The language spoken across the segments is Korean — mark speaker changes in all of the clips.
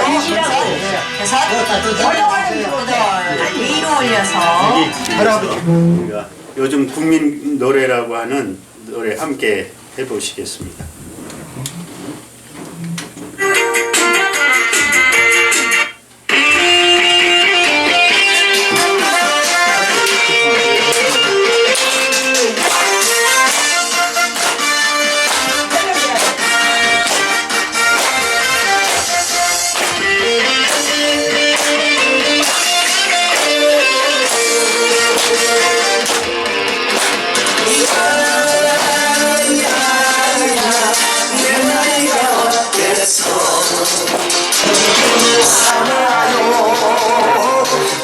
Speaker 1: 올리라고. 그래서 얼른 위로 올려서.
Speaker 2: 우리가 요즘 국민 노래라고 하는 노래 함께 해보시겠습니다.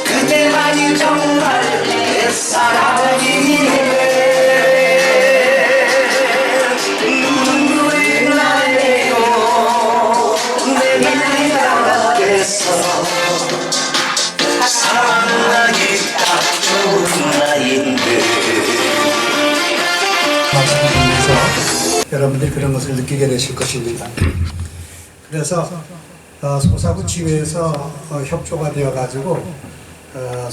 Speaker 3: 그대만이 정말 내 사랑이네. 눈물이 나네요. 내 나이가 돼서 사랑하기 딱 좋은 나이인데.
Speaker 4: 말씀을 통해서 여러분들이 그런 것을 느끼게 되실 것입니다. 그래서 소사구 지회에서 협조가 되어가지고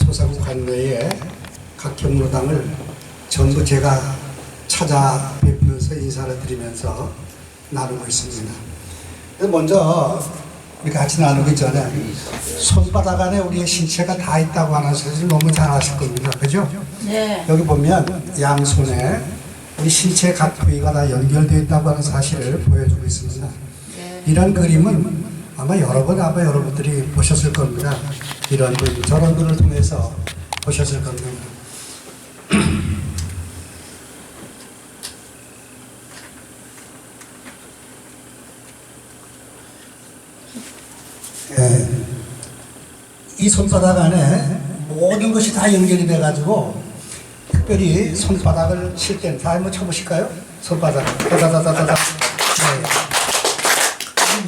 Speaker 4: 소사구 관내에 각 경로당을 전부 제가 찾아뵙면서 인사를 드리면서 나누고 있습니다. 먼저 우리 같이 나누기 전에 손바닥 안에 우리의 신체가 다 있다고 하는 사실 너무 잘 아실 겁니다. 그죠?
Speaker 1: 네.
Speaker 4: 여기 보면 양손에 우리 신체 각 부위가 다 연결되어 있다고 하는 사실을 보여주고 있습니다. 이런 그림은 아마 여러 번 여러분들이 보셨을 겁니다. 이런 그림, 저런 글을 통해서 보셨을 겁니다. 예, 이 손바닥 안에 모든 것이 다 연결이 돼가지고 특별히 손바닥을 칠 때는 다 한번 쳐보실까요? 손바닥 다다다다다다.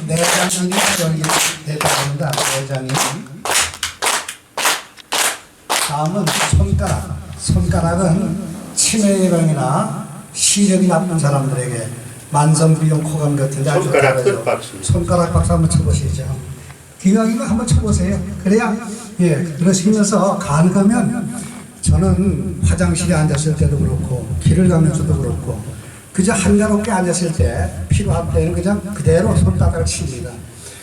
Speaker 4: 네. 내장이 연결되다 합니다. 내장이. 다음은 손가락. 손가락은 치매 예방이나 시력이 나쁜 사람들에게 만성부용 코감 같은 데 아주
Speaker 2: 손가락
Speaker 4: 좋다고요.
Speaker 2: 끝박수.
Speaker 4: 손가락 박수 한번 쳐보시죠. 기왕이면 한번 쳐보세요. 그래야 그러시면서 가능하면 저는 화장실에 앉았을 때도 그렇고 길을 가면서도 그렇고 그저 한가롭게 앉았을 때 필요할 때는 그냥 그대로 손바닥을 칩니다.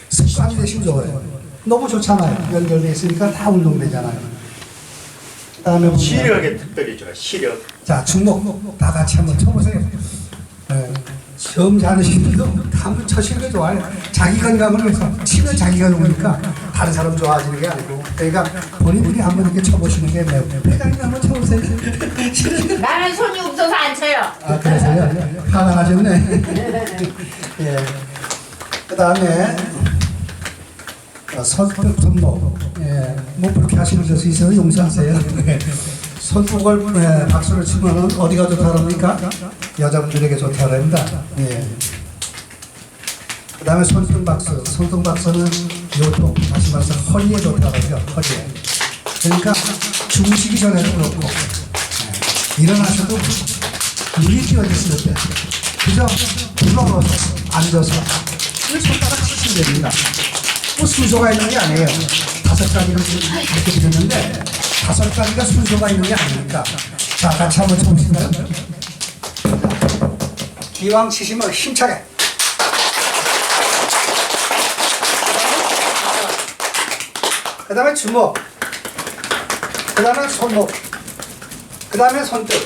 Speaker 4: 습관이 되시면 좋아요. 너무 좋잖아요. 연결되어 있으니까 다 운동되잖아요. 그다음에 보면
Speaker 2: 시력에 특별히 좋아. 시력.
Speaker 4: 자, 주먹 다 같이 한번 쳐보세요. 시험 잘하시는 분도 다 한번 쳐시는 게 좋아요. 자기 건강을 위해서 치면 자기가 좋으니까 다른 사람 좋아지는 게 아니고 그러니까 본인들이 한번 이렇게 쳐보시는 게 매우 회장님 한번 쳐보세요.
Speaker 1: 나는 손이 없어서 안 쳐요.
Speaker 4: 아, 그래서요? 화나하셨네. 예. 그 다음에 손목. 예. 뭐 그렇게 하시는 것이 있어서 용서하세요. 손목을 박수를 치면 어디가 좋다 그럽니까? 여자분들에게 좋다 그럽니다. 예. 그 다음에 손등박수. 손등박수는 요통, 다시 말해서 허리에 좋다 그러죠. 허리에. 그러니까 주무시기 전에도 그렇고 일어나셔도 눈이 띄어졌을 때 그저 불러서 앉아서 이 손가락 치시면 됩니다. 뭐 순서가 있는 게 아니에요. 5가지를 이렇게 드렸는데 5가지가 순서가 있는 게 아니니까 자, 같이 한번 쳐보실까요? 기왕 치시면 힘차게 그 다음에 주먹 그 다음에 손목 그 다음에 손등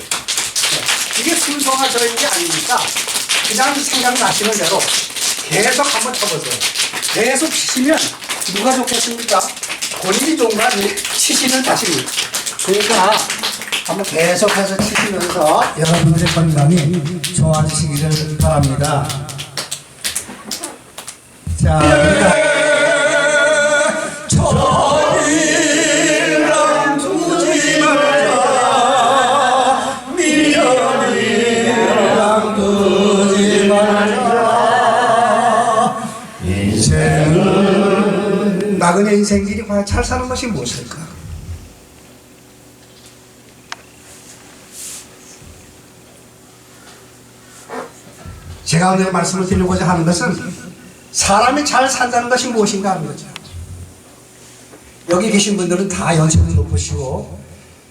Speaker 4: 이게 순서가 들어있는 게 아니니까 그냥 생각나시는 대로 계속 한번 쳐보세요. 계속 치시면 누가 좋겠습니까? 본인이 좋은 거 아니에요? 치시는 자신이. 그러니까 한번 계속해서 치시면서 여러분들의 건강이 좋아지시기를 바랍니다. 자, 저희랑 두지 말자 미련이랑 두지 말자 인생은 나그네 인생길이 과연 잘 사는 것이 무엇일까? 제가 오늘 말씀을 드리고자 하는 것은 사람이 잘 산다는 것이 무엇인가 하는 거죠. 여기 계신 분들은 다 연세도 높으시고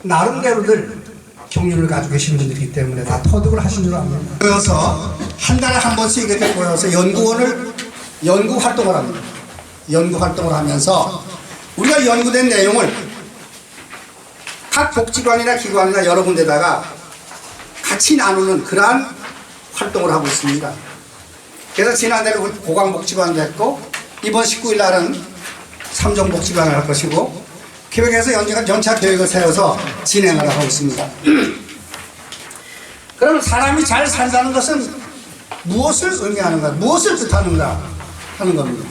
Speaker 4: 나름대로들 경륜을 가지고 계신 분들이기 때문에 다 터득을 하신 줄 압니다. 모여서 한 달에 한 번씩 이렇게 모여서 연구 활동을 합니다. 연구 활동을 하면서 우리가 연구된 내용을 각 복지관이나 기관이나 여러 군데다가 같이 나누는 그러한 활동을 하고 있습니다. 그래서 지난달에 고강복지관도 했고 이번 19일 날은 삼정복지관을 할 것이고 기획에서 연차 계획을 세워서 진행을 하고 있습니다. 그러면 사람이 잘 산다는 것은 무엇을 의미하는가, 무엇을 뜻하는가 하는 겁니다.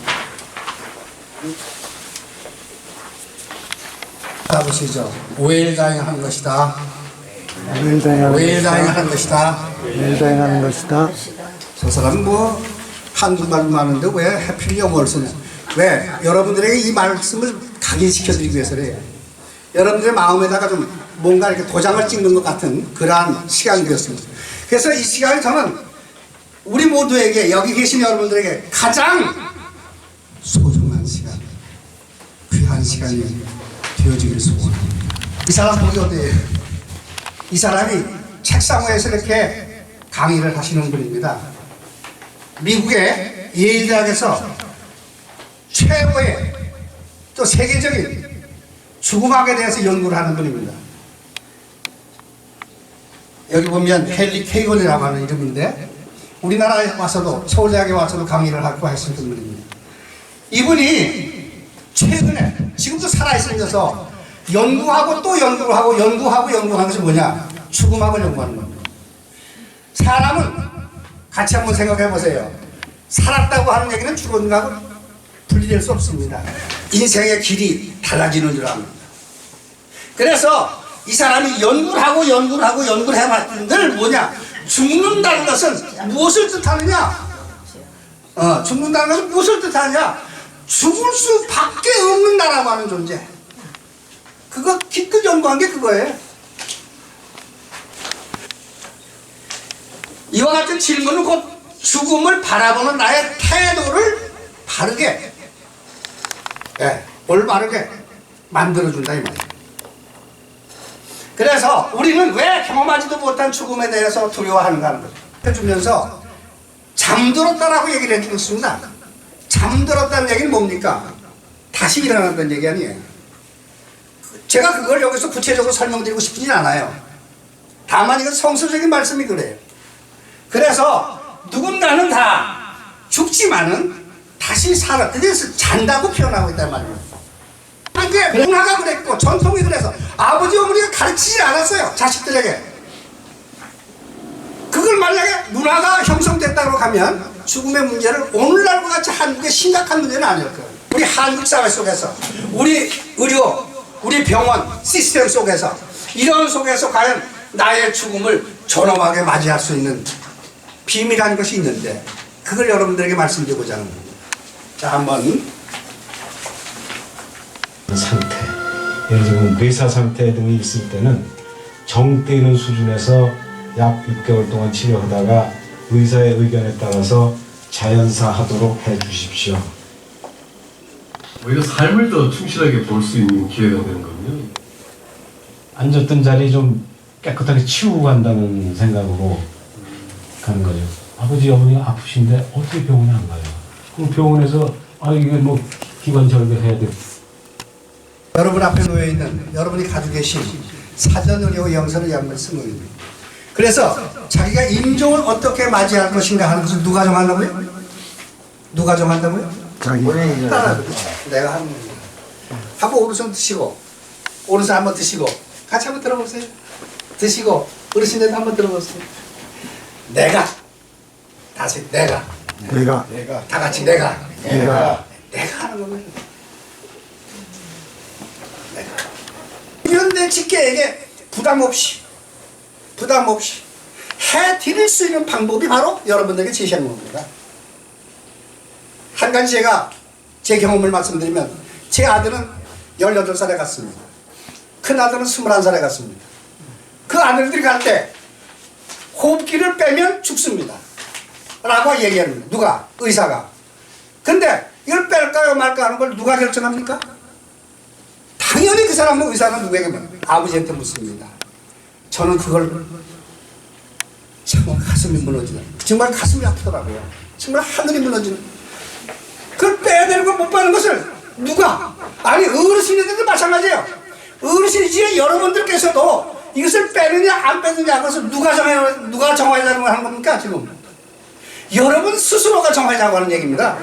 Speaker 4: 보시죠. 오일다행하는 것이다. 오일다행하는 것이다.
Speaker 5: 일다행하는 것이다.
Speaker 4: 저 사람은 뭐 한국말로 하는데 왜 하필 영어를 쓰냐. 왜? 여러분들에게 이 말씀을 각인시켜드리기 위해서래요. 여러분들의 마음에다가 좀 뭔가 이렇게 도장을 찍는 것 같은 그러한 시간이 되었습니다. 그래서 이 시간이 저는 우리 모두에게 여기 계신 여러분들에게 가장 소중한 시간, 귀한 시간이 되어지길 소원합니다. 이 사람 보기 어때요? 이 사람이 책상 위에서 이렇게 강의를 하시는 분입니다. 미국의 예일 대학에서 최고의 또 세계적인 죽음학에 대해서 연구를 하는 분입니다. 여기 보면 헨리 케이건이라고 하는 이름인데 우리나라에 와서도 서울대학에 와서도 강의를 하고 하셨던 분입니다. 이분이 최근에 지금도 살아있으면서 연구하고 또 연구를 하고 연구하는 것이 뭐냐? 죽음학을 연구하는 겁니다. 사람은 같이 한번 생각해 보세요. 살았다고 하는 얘기는 죽은 거하고 분리될 수 없습니다. 인생의 길이 달라지는 줄 압니다. 그래서 이 사람이 연구를 해봤더니 늘 뭐냐? 죽는다는 것은 무엇을 뜻하느냐? 죽는다는 것은 무엇을 뜻하느냐? 죽을 수밖에 없는다라고 하는 존재. 그거 기껏 연구한 게 그거예요. 이와 같은 질문은 곧 죽음을 바라보는 나의 태도를 바르게, 올바르게 만들어준다 이 말이에요. 그래서 우리는 왜 경험하지도 못한 죽음에 대해서 두려워하는가 하는 거죠. 해주면서 잠들었다라고 얘기를 해주셨습니다. 잠들었다는 얘기는 뭡니까? 다시 일어난다는 얘기 아니에요. 제가 그걸 여기서 구체적으로 설명드리고 싶지는 않아요. 다만 이건 성서적인 말씀이 그래요. 그래서 누군가는 다 죽지만은 다시 살아. 그래서 잔다고 표현하고 있단 말이에요. 그게 문화가 그랬고 전통이 그래서 아버지 어머니가 가르치지 않았어요. 자식들에게. 그걸 만약에 문화가 형성됐다고 하면 죽음의 문제를 오늘날과 같이 한국의 심각한 문제는 아닐 거예요. 우리 한국 사회 속에서 우리 의료, 우리 병원 시스템 속에서 이런 속에서 과연 나의 죽음을 존엄하게 맞이할 수 있는 비밀이라는 것이 있는데 그걸 여러분들에게 말씀드리고자 하는 겁니다. 자, 한번
Speaker 6: 상태, 예를 들면 뇌사 상태 등이 있을 때는 정되는 수준에서 약 6개월 동안 치료하다가 의사의 의견에 따라서 자연사 하도록 해 주십시오.
Speaker 7: 오히려 삶을 더 충실하게 볼 수 있는 기회가 되는 거군요.
Speaker 6: 앉았던 자리 좀 깨끗하게 치우고 간다는 생각으로 가는 거죠. 아버지 어머니가 아프신데 어떻게 병원에 안 가요? 그럼 병원에서 이게 뭐 기관 절개해야 돼.
Speaker 4: 여러분 앞에 놓여있는 여러분이 가지고 계신 사전의료 영서를 양말 쓴 겁니다. 그래서 자기가 임종을 어떻게 맞이할 것인가 하는 것을 누가 정한다고요? 누가 정한다고요?
Speaker 5: 자기.
Speaker 4: 따라 내가 하는 겁니다. 한번 오른손 드시고 오른손 한번 드시고 같이 한번 들어보세요. 드시고 어르신들도 한번 들어보세요. 내가 다시 내가 다 같이 내가 하는 겁니다. 이런 내 직계에게 부담 없이 해드릴 수 있는 방법이 바로 여러분들에게 제시하는 겁니다. 한 가지 제가 제 경험을 말씀드리면 제 아들은 18살에 갔습니다. 큰 아들은 21살에 갔습니다. 그 아들들이 갈 때 호흡기를 빼면 죽습니다 라고 얘기합니다. 누가? 의사가. 근데 이걸 뺄까요 말까 하는 걸 누가 결정합니까? 당연히 그 사람은 의사는 누구에게 아버지한테 묻습니다. 저는 그걸 정말 가슴이 무너지는, 정말 가슴이 아프더라고요. 정말 하늘이 무너지는. 그걸 빼야 되는 걸 못 빼는 것을 누가? 아니 어르신들도 마찬가지예요. 어르신이 여러분들께서도 이것을 빼느냐 안 빼느냐 그것을 누가 정하자고 하는 겁니까 지금? 여러분 스스로가 정하자고 하는 얘기입니다.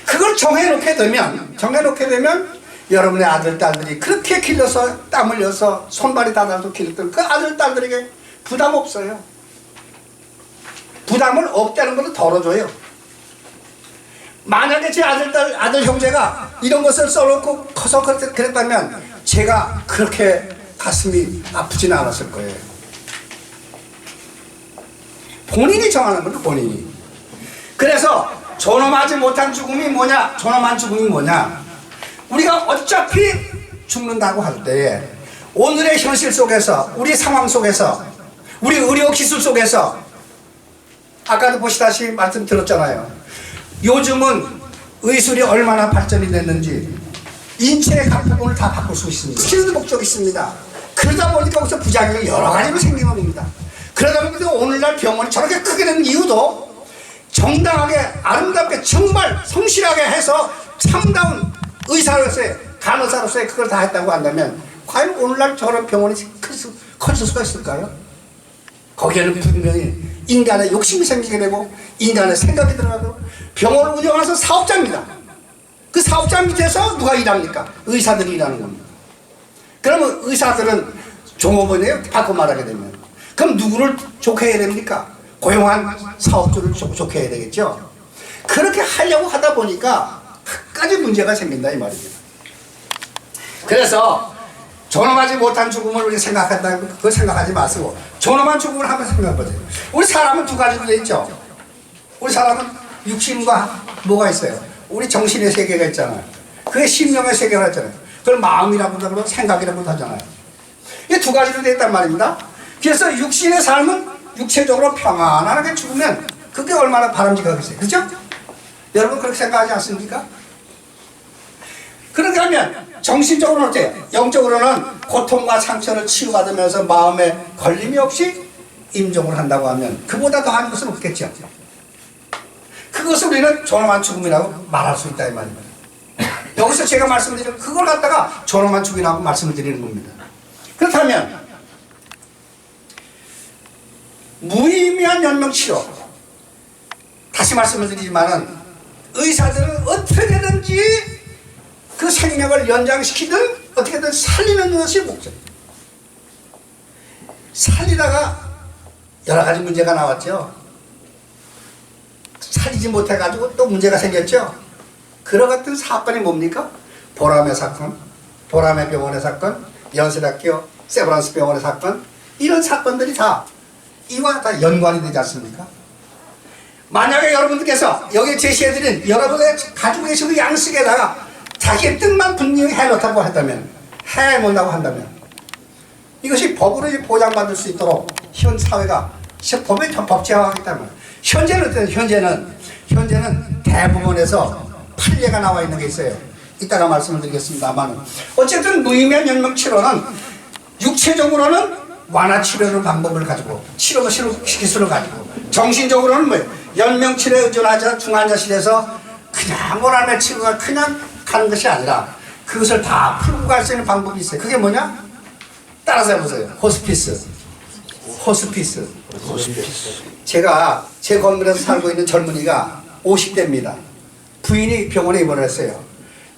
Speaker 4: 그걸 정해놓게 되면 여러분의 아들 딸들이 그렇게 길러서 땀 흘려서 손발이 다달도 길렀던 그 아들 딸들에게 부담 없어요. 부담을 없다는 것도 덜어줘요. 만약에 제 아들 형제가 이런 것을 써놓고 커서 그랬다면 제가 그렇게 가슴이 아프지는 않았을 거예요. 본인이 정하는 거죠, 본인이. 그래서 존엄하지 못한 죽음이 뭐냐, 존엄한 죽음이 뭐냐. 우리가 어차피 죽는다고 할 때 오늘의 현실 속에서, 우리 상황 속에서, 우리 의료 기술 속에서 아까도 보시다시피 말씀 들었잖아요. 요즘은 의술이 얼마나 발전이 됐는지 인체의 각 부분을 다 바꿀 수 있습니다. 치료도 목적이 있습니다. 그러다 보니까 거기서 부작용이 여러 가지로 생기는 겁니다. 그러다 보니까 오늘날 병원이 저렇게 크게 된 이유도 정당하게 아름답게 정말 성실하게 해서 참다운 의사로서의 간호사로서의 그걸 다 했다고 한다면 과연 오늘날 저런 병원이 커질 수가 있을까요? 거기에는 분명히 인간의 욕심이 생기게 되고 인간의 생각이 들어가고 병원을 운영하면서 사업자입니다. 그 사업자 밑에서 누가 일합니까? 의사들이 일하는 겁니다. 그러면 의사들은 종업원이에요. 바꿔 말하게 되면. 그럼 누구를 좋게 해야 됩니까? 고용한 사업주를 좋게 해야 되겠죠. 그렇게 하려고 하다 보니까 끝까지 문제가 생긴다 이 말입니다. 그래서 존엄하지 못한 죽음을 우리 생각한다는 그거 생각하지 마시고 존엄한 죽음을 한번 생각해보세요. 우리 사람은 두 가지로 되어 있죠. 우리 사람은 육신과 뭐가 있어요? 우리 정신의 세계가 있잖아요. 그게 심령의 세계가 있잖아요. 그걸 마음이라고도 하고 생각이라고도 하잖아요. 이게 두 가지로 되어 있단 말입니다. 그래서 육신의 삶은 육체적으로 평안하게 죽으면 그게 얼마나 바람직하겠어요. 그렇죠? 여러분 그렇게 생각하지 않습니까? 그렇게 하면 정신적으로는 어때요? 영적으로는 고통과 상처를 치유받으면서 마음에 걸림이 없이 임종을 한다고 하면 그보다 더한 것은 없겠죠. 그것을 우리는 존엄한 죽음이라고 말할 수 있다 이 말입니다. 여기서 제가 말씀드리는 그걸 갖다가 존엄한 죽음이라고 말씀을 드리는 겁니다. 그렇다면 무의미한 연명치료, 다시 말씀을 드리지만은 의사들은 어떻게든지 그 생명을 연장시키든 어떻게든 살리는 것이 목적. 살리다가 여러 가지 문제가 나왔죠. 살리지 못해가지고 또 문제가 생겼죠. 그런 같은 사건이 뭡니까? 보람의 사건, 보람의 병원의 사건, 연세대학교 세브란스 병원의 사건, 이런 사건들이 다 이와 다 연관이 되지 않습니까? 만약에 여러분들께서 여기 제시해드린 여러분의 가지고 계시는 양식에다가 자기의 뜻만 분명히 해놓다고 한다면, 해놓는다고 한다면 이것이 법으로 보장받을 수 있도록 현 사회가 법에 법제화하기 때문에 현재는 대부분에서 판례가 나와 있는 게 있어요. 이따가 말씀을 드리겠습니다만 어쨌든 무의미한 연명치료는 육체적으로는 완화치료의 방법을 가지고 기술을 가지고 정신적으로는 뭐예요? 연명치료에 의존하자 중환자실에서 그냥 오라의 치료가 그냥 가는 것이 아니라 그것을 다 풀고 갈 수 있는 방법이 있어요. 그게 뭐냐? 따라서 해보세요. 호스피스. 제가 제 건물에서 살고 있는 젊은이가 50대입니다. 부인이 병원에 입원을 했어요.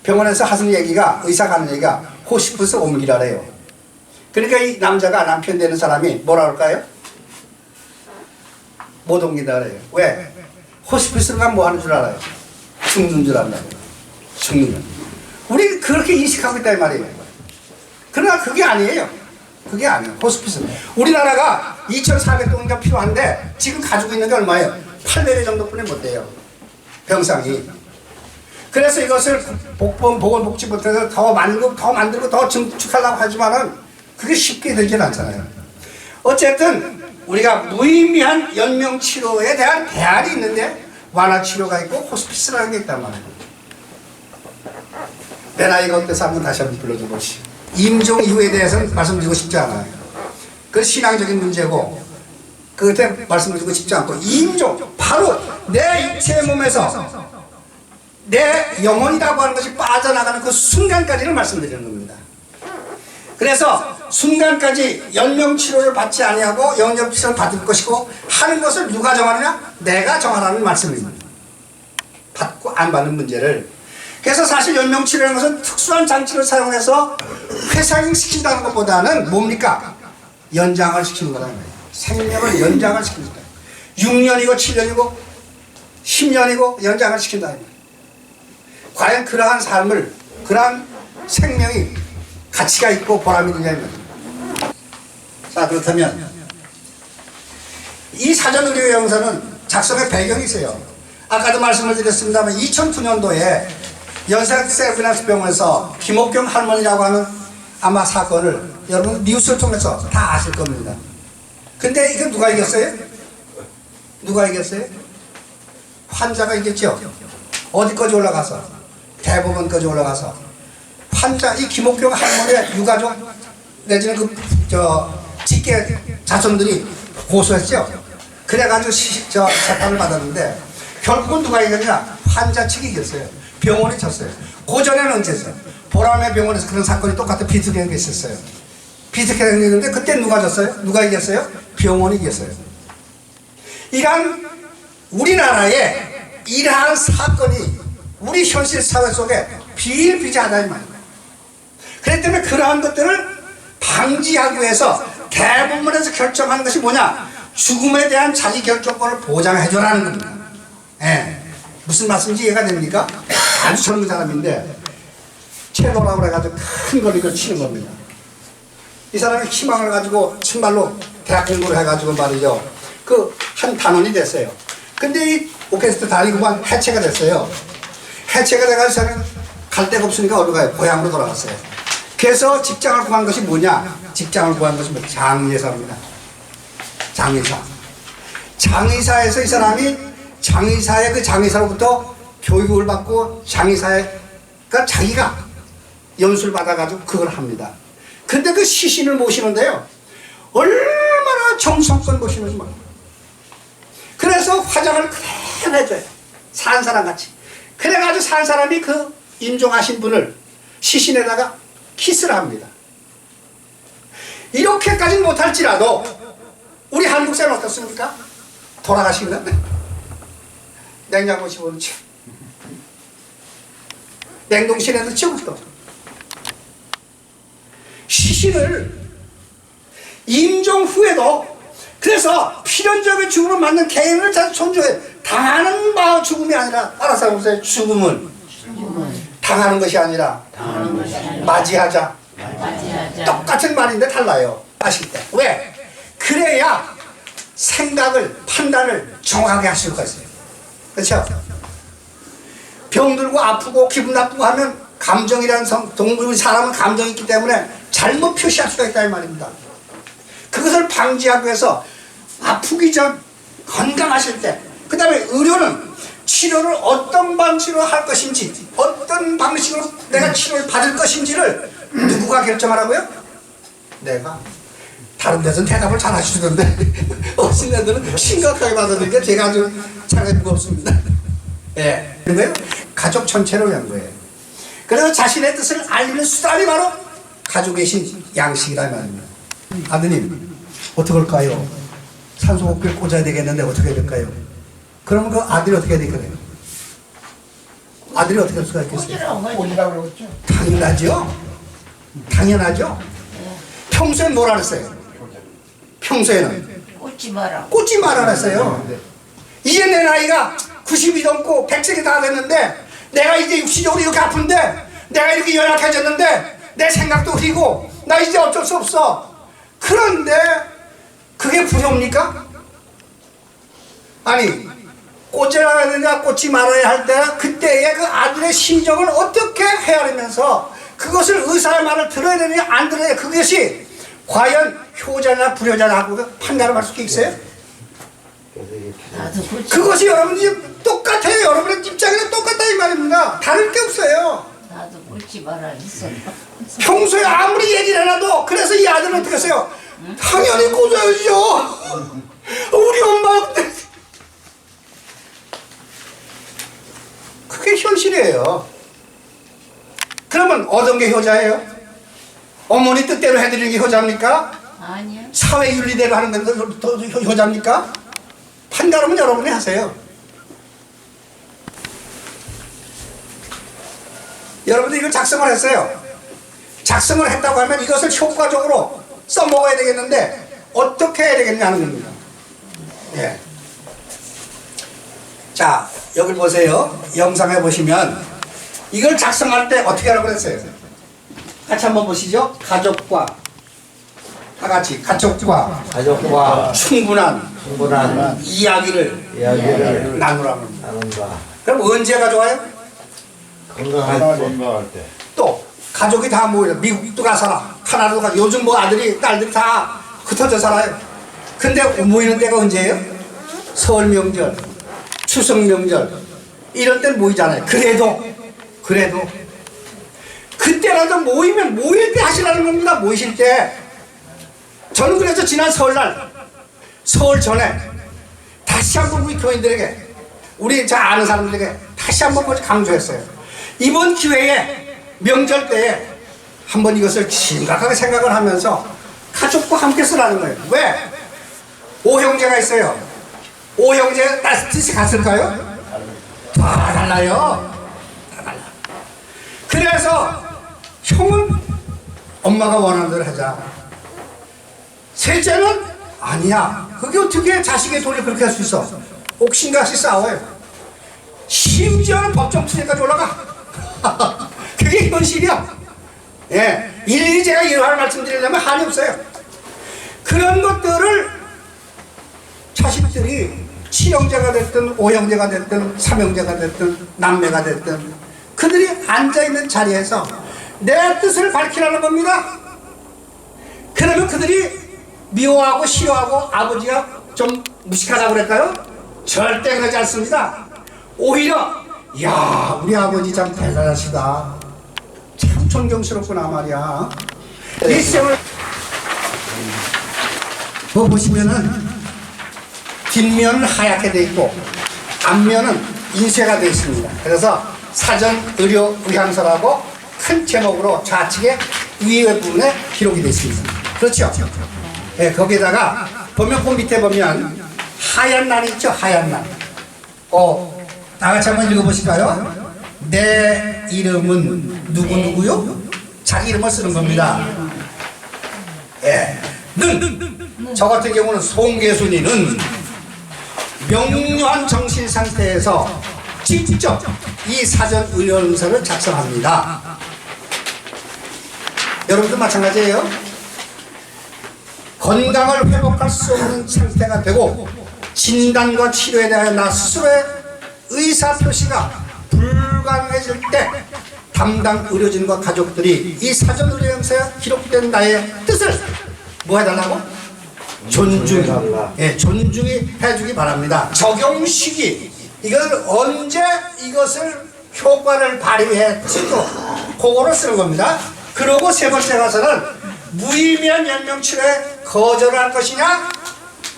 Speaker 4: 병원에서 하는 얘기가, 의사가 하는 얘기가 호스피스 옮기라래요. 그러니까 이 남자가 남편 되는 사람이 뭐라 그럴까요? 못 옮긴다 그래요. 왜? 호스피스를 가면 뭐 하는 줄 알아요? 죽는 줄 안다고요. 죽는. 우리 그렇게 인식하고 있다 이 말이에요. 그러나 그게 아니에요. 그게 아니에요. 호스피스. 우리나라가 2,400동인가 필요한데 지금 가지고 있는 게 얼마예요? 800개 정도뿐이 못 돼요. 병상이. 그래서 이것을 보건복지부에서 더 만들고 더 증축하려고 하지만은 그게 쉽게 되진 않잖아요. 어쨌든 우리가 무의미한 연명치료에 대한 대안이 있는데 완화치료가 있고 호스피스라는 게 있단 말이에요. 내 나이가 어때서 한번 다시 한번 불러줘 보시오. 임종 이후에 대해서는 말씀드리고 싶지 않아요. 그 신앙적인 문제고 그때 말씀드리고 싶지 않고 임종 바로 내 육체의 몸에서 내 영혼이라고 하는 것이 빠져나가는 그 순간까지를 말씀드리는 겁니다. 그래서 순간까지 연명치료를 받지 아니하고 영접치료를 받을 것이고 하는 것을 누가 정하느냐? 내가 정하라는 말씀입니다. 받고 안 받는 문제를. 그래서 사실 연명치료라는 것은 특수한 장치를 사용해서 회상시킨다는 것보다는 뭡니까? 연장을 시키는 거라는 거예요. 생명을 연장을 시키는 거예요. 6년이고 7년이고 10년이고 연장을 시킨다는 거예요. 과연 그러한 삶을, 그러한 생명이 가치가 있고 보람이 있느냐는 거예요. 자, 그렇다면 이 사전의료 영상은 작성의 배경이 있어요. 아까도 말씀을 드렸습니다만 2009년도에 연세 세브란스 병원에서 김옥경 할머니라고 하는 아마 사건을 여러분 뉴스를 통해서 다 아실 겁니다. 근데 이거 누가 이겼어요? 누가 이겼어요? 환자가 이겼죠. 어디까지 올라가서? 대법원까지 올라가서 환자, 이 김옥경 할머니의 유가족 내지는 직계 자손들이 고소했죠. 그래가지고 재판을 받았는데 결국은 누가 이겼냐? 환자 측이 이겼어요. 병원이 졌어요. 고전에는 언제죠? 보람의 병원에서 그런 사건이 똑같은 비슷한 게 있었어요. 비슷한 게 있는데 그때 누가 졌어요? 누가 이겼어요? 병원이 이겼어요. 이러한 우리나라에 이러한 사건이 우리 현실 사회 속에 비일비재하다 이 말이에요. 그렇기 때문에 그러한 것들을 방지하기 위해서 대법원에서 결정하는 것이 뭐냐? 죽음에 대한 자기 결정권을 보장해줘라는 겁니다. 예. 무슨 말씀인지 이해가 됩니까? 아주 젊은 사람인데 첼로라고 그래가지고 큰 걸 이걸 치는 겁니다. 이 사람이 희망을 가지고 정말로 대학 공부를 해가지고 말이죠. 그 한 단원이 됐어요. 근데 이 오케스트라 다니고만 해체가 됐어요. 해체가 돼가지고 저는 갈 데가 없으니까 어디로 가요? 고향으로 돌아갔어요. 그래서 직장을 구한 것이 뭐냐? 직장을 구한 것이 뭐 장의사입니다. 장의사. 장의사에서 이 사람이 장의사의 그 장의사로부터 교육을 받고 장의사가 자기가 연수를 받아가지고 그걸 합니다. 근데 그 시신을 모시는데요. 얼마나 정성껏 모시는지 몰라요. 그래서 화장을 그대로 해줘요. 산 사람 같이. 그래가지고 산 사람이 그 임종하신 분을 시신에다가 키스를 합니다. 이렇게까지는 못할지라도 우리 한국 사람 어떻습니까? 돌아가시면 냉장고 집어넣죠. 냉동실에도 치우고 시신을 임종 후에도 그래서 필연적인 죽음을 맞는 개인을 잘 존중해. 당하는 바 죽음이 아니라 알아서 보세요. 죽음은 당하는 것이 아니라 맞이하자. 똑같은 말인데 달라요. 아실 때. 왜? 그래야 생각을 판단을 정확하게 할 수가 있어요. 그렇죠? 병들고 아프고 기분 나쁘고 하면 감정이라는 동물 사람은 감정이 있기 때문에 잘못 표시할 수가 있다 이 말입니다. 그것을 방지하기 위해서 아프기 전 건강하실 때 그 다음에 의료는 치료를 어떤 방식으로 할 것인지 어떤 방식으로 내가 치료를 받을 것인지를 누구가 결정하라고요? 내가. 다른 데서는 대답을 잘 하시던데 어신애들은 심각하게 받아들이니까 제가 아주 상당히 무겁습니다. 예. 그거예요? 가족 전체를 위한 거예요. 그래서 자신의 뜻을 알리는 수단이 바로 가지고 계신 양식이라 말입니다. 아드님 어떻게 할까요? 산소호흡기를 꽂아야 되겠는데 어떻게 될까요? 그러면 그 아들이 어떻게 되겠어요? 아들이 어떻게 할 수가 있겠어요? 당연하죠. 당연하죠. 평소엔 뭐라 그랬어요? 평소에는
Speaker 1: 꽂지 마라.
Speaker 4: 꽂지 말아 그랬어요. 이제 내 나이가 90이 넘고 100세가 다 됐는데 내가 이제 육신적으로 이렇게 아픈데 내가 이렇게 연약해졌는데 내 생각도 흐리고 나 이제 어쩔 수 없어. 그런데 그게 부러웁니까? 아니 꽂아야 되냐 꽂지 말아야 할 때나 그때의 그 아들의 심정을 어떻게 헤아리면서 그것을 의사의 말을 들어야 되느냐 안 들어야 되느냐 그것이 과연 효자나 불효자라고 판단을 할 수 있어요?
Speaker 1: 나도 그렇지.
Speaker 4: 그것이 여러분이 똑같아요. 여러분의 입장이랑 똑같다 이 말입니다. 다를 게 없어요.
Speaker 1: 나도 묻지 말아야겠어.
Speaker 4: 평소에 아무리 얘기를 해놔도 그래서 이 아들은 어떻게 했어요? 당연히 꽂아야죠. 우리 엄마 그게 현실이에요. 그러면 어떤 게 효자예요? 어머니 뜻대로 해드리는 게 효자입니까?
Speaker 1: 아니요.
Speaker 4: 사회 윤리대로 하는 게 더 효자입니까? 판단하면 여러분이 하세요. 여러분들 이걸 작성을 했어요. 작성을 했다고 하면 이것을 효과적으로 써먹어야 되겠는데 어떻게 해야 되겠냐는 겁니다. 예. 자, 여기 보세요. 영상에 보시면 이걸 작성할 때 어떻게 하라고 그랬어요? 같이 한번 보시죠. 가족과 다 같이 가족과 충분한 이야기를 나누라고 합니다. 그럼 언제가 좋아요?
Speaker 5: 건강할 때.
Speaker 4: 또 가족이 다 모여 미국도 가 살아, 카나다도 가. 요즘 뭐 아들이 딸들이 다 흩어져 살아요. 근데 모이는 때가 언제예요? 설 명절, 추석 명절 이런 때는 모이잖아요. 그래도 그때라도 모이면 모일 때 하시라는 겁니다. 모이실 때. 저는 그래서 지난 설날 설 전에 다시 한번 우리 교인들에게 우리 저 아는 사람들에게 다시 한번 강조했어요. 이번 기회에 명절 때에 한번 이것을 심각하게 생각을 하면서 가족과 함께 쓰라는 거예요. 왜? 5형제가 있어요. 5형제 뜻이 같을까요? 다 달라요. 다 달라. 그래서 형은 엄마가 원하는 대로 하자. 셋째는 아니야. 그게 어떻게 자식의 돈을 그렇게 할 수 있어? 옥신각신 싸워요. 심지어는 법정 투쟁까지 올라가. 그게 현실이야. 예, 일일이 제가 이러한 말씀드리려면 한이 없어요. 그런 것들을 자식들이 7형제가 됐든 5형제가 됐든 3형제가 됐든 남매가 됐든 그들이 앉아있는 자리에서 내 뜻을 밝히라는 겁니다. 그러면 그들이 미워하고 싫어하고 아버지가 좀 무식하다고 그럴까요? 절대 그러지 않습니다. 오히려 야, 우리 아버지 참 대단하시다. 참 존경스럽구나 말이야. 일생을 뭐 보시면은 뒷면은 하얗게 돼 있고 앞면은 인쇄가 돼 있습니다. 그래서 사전 의료 의향서라고 큰 제목으로 좌측에 위에 부분에 기록이 돼 있습니다. 그렇죠? 예, 거기에다가 보면 그 밑에 보면 하얀 날 있죠? 하얀 날. 다 같이 한번 읽어보실까요? 내 이름은 누구누구요? 자기 이름을 쓰는 겁니다. 예. 저 같은 경우는 송계순이는 명료한 정신 상태에서 직접 이 사전 의료서를 작성합니다. 여러분도 마찬가지예요. 건강을 회복할 수 없는 상태가 되고 진단과 치료에 대한 나 스스로의 의사표시가 불가능해질 때 담당 의료진과 가족들이 이 사전 의료서에 기록된 나의 뜻을 뭐 해달라고? 존중히 해주기 바랍니다. 적용 시기, 이것을 언제 이것을 효과를 발휘했지도 그거를 쓰는 겁니다. 그리고 세 번째 가서는 무의미한 연명치료에 거절을 할 것이냐,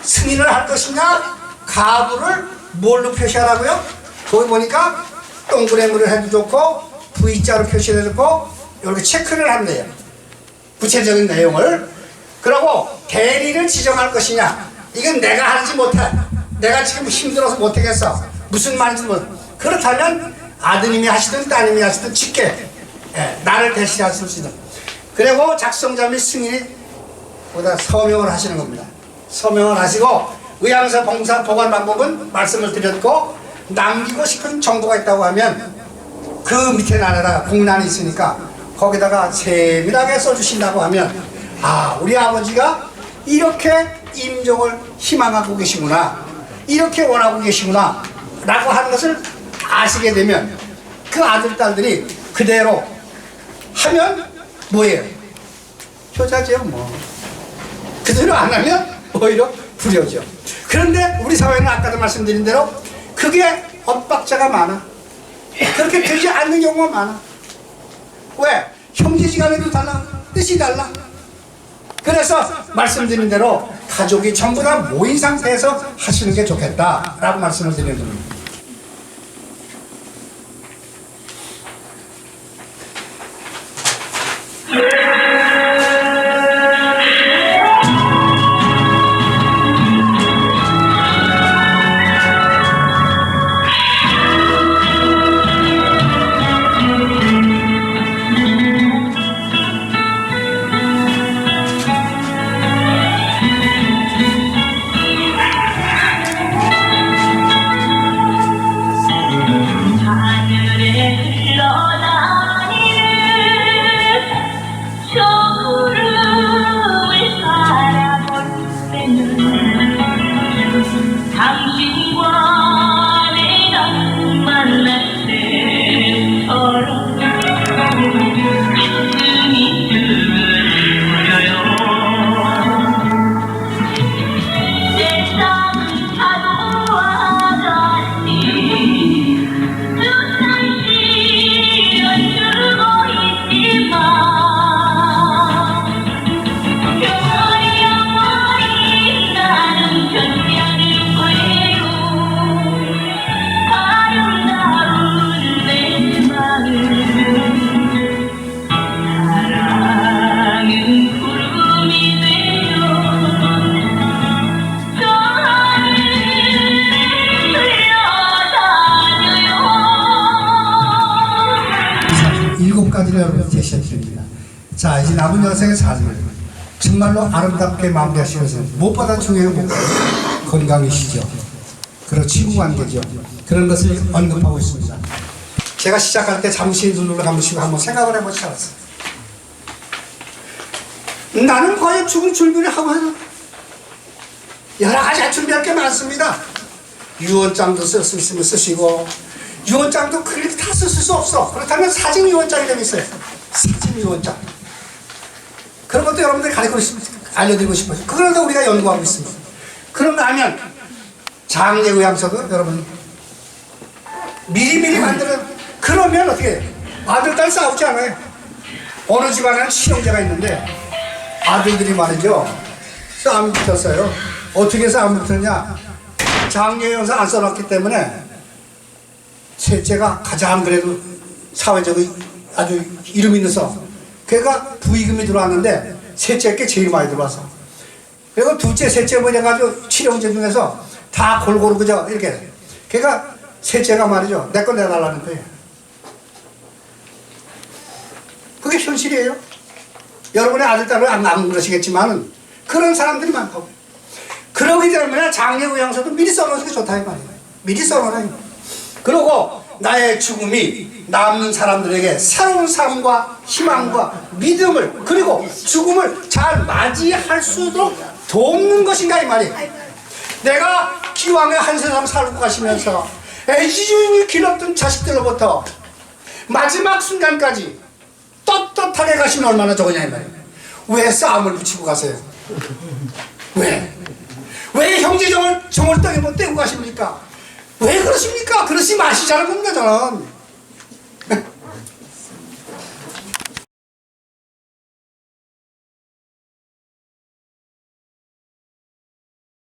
Speaker 4: 승인을 할 것이냐, 가부를 뭘로 표시하라고요? 거기 보니까 동그라미를 해도 좋고 V자로 표시를 해놓고 이렇게 체크를 한대요. 구체적인 내용을. 그리고 대리를 지정할 것이냐, 이건 내가 하지 못해, 내가 지금 힘들어서 못하겠어, 무슨 말인지 모르. 그렇다면 아드님이 하시든 따님이 하시든 직계, 나를 대신할 수 있는. 그리고 작성자 및 승인이 거기다 서명을 하시는 겁니다. 서명을 하시고 의향서 봉사 보관 방법은 말씀을 드렸고, 남기고 싶은 정보가 있다고 하면 그 밑에 나라가 공란이 있으니까 거기다가 세밀하게 써주신다고 하면, 아, 우리 아버지가 이렇게 임종을 희망하고 계시구나, 이렇게 원하고 계시구나 라고 하는 것을 아시게 되면 그 아들, 딸들이 그대로 하면 뭐예요? 효자죠. 뭐 그대로 안 하면 오히려 불효죠. 그런데 우리 사회는 아까도 말씀드린 대로 그게 엇박자가 많아. 그렇게 되지 않는 경우가 많아. 왜? 형제지간에도 달라, 뜻이 달라. 그래서 말씀드린 대로 가족이 전부 다 모인 상태에서 하시는 게 좋겠다라고 말씀을 드리는 겁니다.
Speaker 5: 하늘에 흘러다니는 저 구름을 바라볼 때는 당신과 내가 만날 때처럼 가슴이 들려요. 세상은 파도와 같이
Speaker 4: 일곱 가지를 여러분 제시해드립니다. 자, 이제 남은 여생의 삶을 정말로 아름답게 마무리하시기 위해서 무엇보다 중요한 건 건강이시죠. 그리고 친구관계죠. 그런 것을 언급하고 있습니다. 제가 시작할 때 잠시 눈을 감으시고 한번 생각을 해보지 않았어요. 나는 과연 죽을 준비를 하고 하나? 여러 가지 준비할 게 많습니다. 유언장도 쓸 수 있으면 쓰시고, 유언장도 그렇게 다 쓸 수 없어. 그렇다면 사진 유언장이라고 있어요. 사진 유언장. 그런 것도 여러분들이 가르치고 싶습니다. 알려드리고 싶어요. 그걸 우리가 연구하고 있습니다. 그런가 하면 장례의향서도 여러분 미리미리 만드는, 그러면 어떻게 해요? 아들, 딸 싸우지 않아요. 어느 집안에는 친형제가 있는데 아들들이 말이죠, 싸움 붙었어요. 어떻게 싸움 붙었냐? 장례의향서 안 써놨기 때문에 셋째가 가장 그래도 사회적으로 아주 이름 있는 서, 걔가 부의금이 들어왔는데 셋째께 제일 많이 들어와서, 그리고 둘째, 셋째 뭐 해가지고 칠형제 중에서 다 골고루 그저 이렇게, 걔가 셋째가 말이죠, 내 거 내달라는 거예요. 그게 현실이에요. 여러분의 아들, 딸은 안 그러시겠지만은 그런 사람들이 많다고. 그러기 때문에 장례의향서도 미리 써놓는 게 좋다 이 말이에요. 미리 써놓으라. 그리고 나의 죽음이 남는 사람들에게 새로운 삶과 희망과 믿음을, 그리고 죽음을 잘 맞이할 수 있도록 돕는 것인가 이 말이에요. 내가 기왕에 한 세상 살고 가시면서 애지중지 길렀던 자식들로부터 마지막 순간까지 떳떳하게 가시면 얼마나 좋으냐 이 말이에요. 왜 싸움을 붙이고 가세요? 왜 형제정을 정월떡에 못 떼고 가십니까? 왜 그러십니까? 그러지 마시자는 겁니다, 저는.